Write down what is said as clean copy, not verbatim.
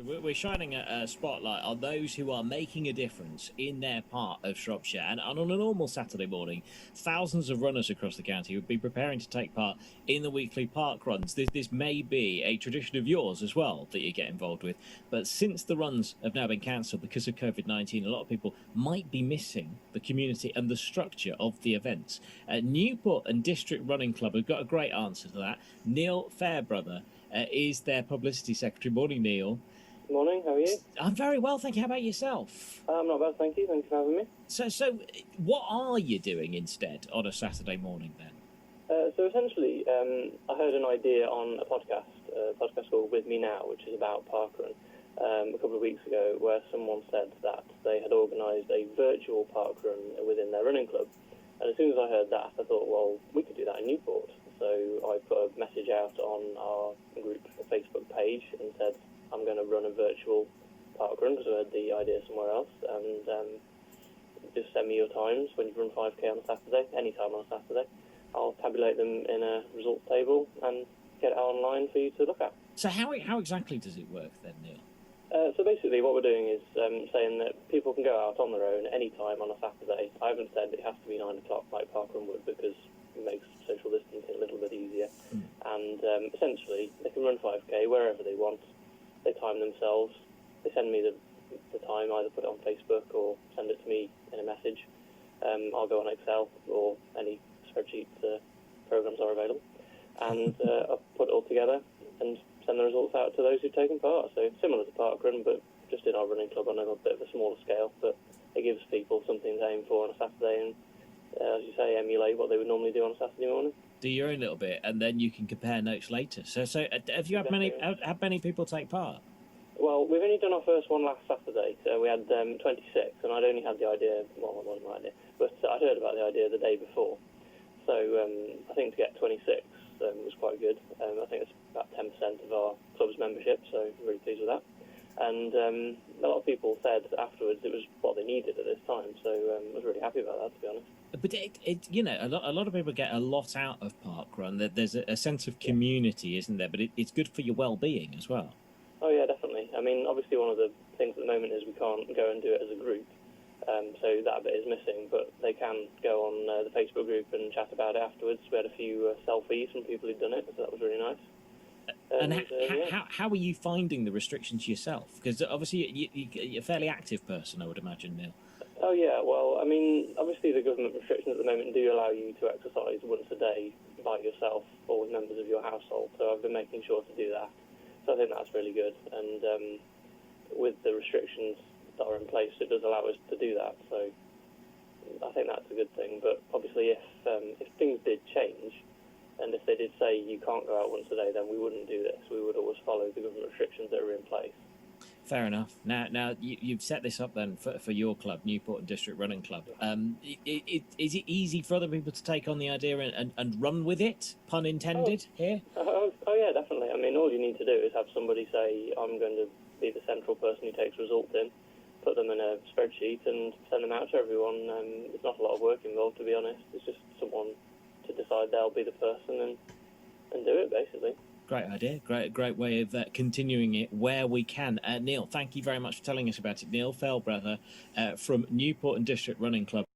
We're shining a spotlight on those who are making a difference in their part of Shropshire. And on a normal Saturday morning, thousands of runners across the county would be preparing to take part in the weekly park runs. This may be a tradition of yours as well that you get involved with. But since the runs have now been cancelled because of COVID-19, a lot of people might be missing the community and the structure of the events. Newport and District Running Club have got a great answer to that. Neil Fairbrother is their Publicity Secretary. Morning, Neil. Morning, how are you? I'm very well, thank you. How about yourself? I'm not bad, thank you. Thank you for having me. So what are you doing instead on a Saturday morning then? So essentially, I heard an idea on a podcast called With Me Now, which is about parkrun, a couple of weeks ago, where someone said that they had organised a virtual parkrun within their running club. And as soon as I heard that, I thought, well, we could do that in Newport. So I put a message out on our group Facebook page and said, I'm going to run a virtual parkrun because I had the idea somewhere else, and just send me your times when you run 5k on a Saturday, any time on a Saturday. I'll tabulate them in a results table and get it online for you to look at. So how exactly does it work then, Neil? So basically what we're doing is saying that people can go out on their own any time on a Saturday. I haven't said it has to be 9 o'clock like parkrun would because it makes social distancing a little bit easier. And essentially they can run 5k wherever they want. They time themselves. They send me the time, either put it on Facebook or send it to me in a message. I'll go on Excel or any spreadsheet programs are available. And I'll put it all together and send the results out to those who've taken part. So similar to parkrun, but just in our running club on a bit of a smaller scale. But it gives people something to aim for on a Saturday and, as you say, emulate what they would normally do on a Saturday morning. Do your own little bit, and then you can compare notes later. So have you had many people take part? Well, we've only done our first one last Saturday. So we had 26, and I'd only had the idea. Well, it wasn't my idea, but I'd heard about the idea the day before. So I think to get 26 was quite good. I think it's about 10% of our club's membership, so really pleased with that. And a lot of people said afterwards it was what they needed at this time. So I was really happy about that, to be honest. But a lot of people get a lot out of parkrun. There's a sense of community, isn't there? But it's good for your well-being as well. Oh yeah, definitely. I mean, obviously one of the things at the moment is we can't go and do it as a group, so that bit is missing. But they can go on the Facebook group and chat about it afterwards. We had a few selfies from people who'd done it, so that was really nice. How are you finding the restrictions yourself? Because obviously you're a fairly active person, I would imagine, Neil. Oh yeah, well, I mean, obviously the government restrictions at the moment do allow you to exercise once a day by yourself or with members of your household, so I've been making sure to do that. So I think that's really good, and with the restrictions that are in place, it does allow us to do that, so I think that's a good thing. But obviously if things did change, and if they did say you can't go out once a day, then we wouldn't do this. We would always follow the government restrictions that are in place. Fair enough. Now you've set this up then for your club, Newport and District Running Club. Is it easy for other people to take on the idea and run with it? Pun intended here. Oh yeah, definitely. I mean, all you need to do is have somebody say, I'm going to be the central person who takes results in, put them in a spreadsheet and send them out to everyone. There's not a lot of work involved, to be honest. It's just someone to decide they'll be the person and do it, basically. Great idea. Great way of continuing it where we can. Neil, thank you very much for telling us about it. Neil Fairbrother from Newport and District Running Club.